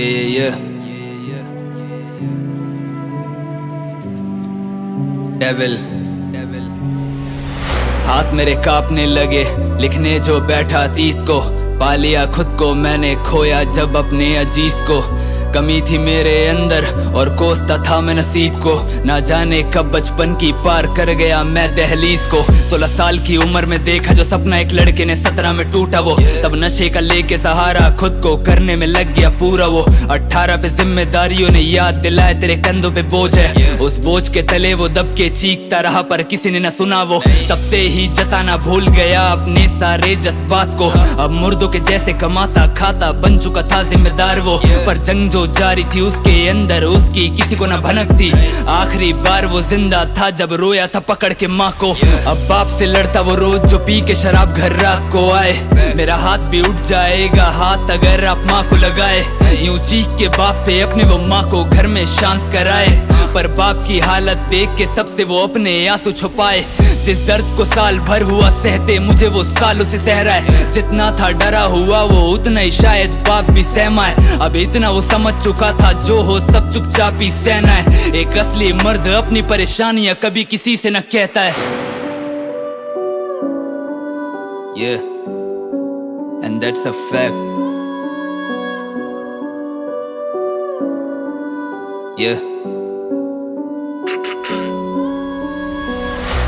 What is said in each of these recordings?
Yeah. Devil. हाथ मेरे कांपने लगे, लिखने जो बैठा अतीत को। पा लिया खुद को मैंने, खोया जब अपने अजीज को। कमी थी मेरे अंदर और कोसता था मैं नसीब को। ना जाने कब बचपन की पार कर गया मैं दहलीज को। 16 साल की उम्र में देखा जो सपना एक लड़के ने, 17 में टूटा वो। तब नशे का लेके सहारा खुद को करने में लग गया पूरा वो। 18 पे जिम्मेदारियों ने याद दिलाए तेरे कंधों पे बोझ है। उस बोझ के तले वो दब के चीखता रहा पर किसी ने न सुना वो। तब से ही जताना भूल गया अपने सारे जज्बात को। अब मुर्दों के जैसे कमाता खाता बन चुका था जिम्मेदार वो। पर जंग जो जारी थी उसके अंदर उसकी किसी को न भनक थी। आखिरी बार वो जिंदा था जब रोया था पकड़ के माँ को। अब बाप से लड़ता वो रोज जो पी के शराब घर रात को आए। मेरा हाथ भी उठ जाएगा हाथ अगर आप माँ को लगाए। यूं चीख के बाप पे अपने वो माँ को घर में शांत कराए। पर बाप की हालत देख के सबसे वो अपने आंसू छुपाए। जिस दर्द को साल भर हुआ सहते मुझे वो सालों से सह रहा है। जितना था डरा हुआ वो उतना ही शायद बाप भी सहमा है। अब इतना वो समझ चुका था जो हो सब चुपचाप ही सहना है। एक असली मर्द अपनी परेशानियां कभी किसी से न कहता है। Yeah, and that's a fact. Yeah.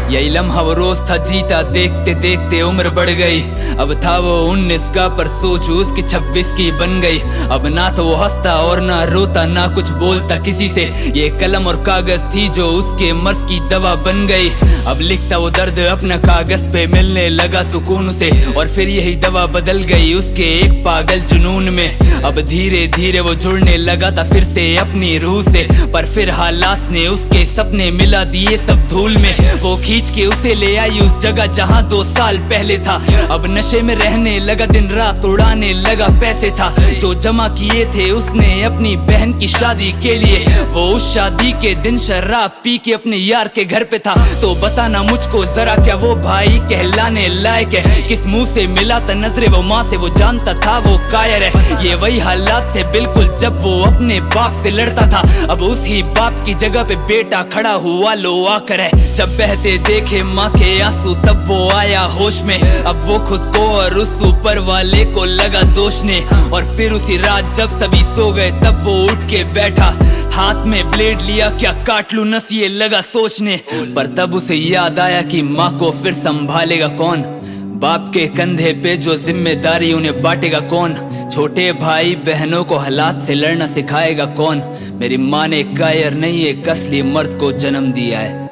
यही लम्हा वो रोज था जीता, देखते देखते उम्र बढ़ गई। अब था वो 19 का पर सोच उसकी 26 की बन गई। अब ना तो वो हंसता और ना रोता, ना कुछ बोलता किसी से। ये कलम और कागज थी जो उसके मर्ज की दवा बन गई। अब लिखता वो दर्द अपना कागज पे, मिलने लगा सुकून से। और फिर यही दवा बदल गई उसके एक पागल जुनून में। अब धीरे धीरे वो जुड़ने लगा था फिर से अपनी रूह से। पर फिर हालात ने उसके सपने मिला दिए सब धूल में। वो खींच के उसे ले आई उस जगह जहां 2 साल पहले था। अब नशे में रहने लगा, दिन रात उड़ाने लगा पैसे था जो जमा किए थे उसने अपनी बहन की शादी के लिए। वो उस शादी के दिन शराब पी के अपने यार के घर पे था। तो बताना मुझको जरा क्या वो भाई कहलाने लायक है? किस मुंह से मिला था नजरे वो माँ से, वो जानता था वो कायर है। ये वही हालात थे बिल्कुल जब वो अपने बाप से लड़ता था। अब उसी बाप की जगह पे बेटा खड़ा हुआ लो आकर है। जब बहते देखे माँ के आंसू तब वो आया होश में। अब वो खुद को और उस ऊपर वाले को लगा दोषने। और फिर उसी रात जब सभी सो गए तब वो उठ के बैठा, हाथ में ब्लेड लिया क्या काट लूं नस ये लगा सोचने। पर तब उसे याद आया कि माँ को फिर संभालेगा कौन? बाप के कंधे पे जो जिम्मेदारी उन्हें बांटेगा कौन? छोटे भाई बहनों को हालात से लड़ना सिखाएगा कौन? मेरी माँ ने कायर नहीं एक असली मर्द को जन्म दिया है।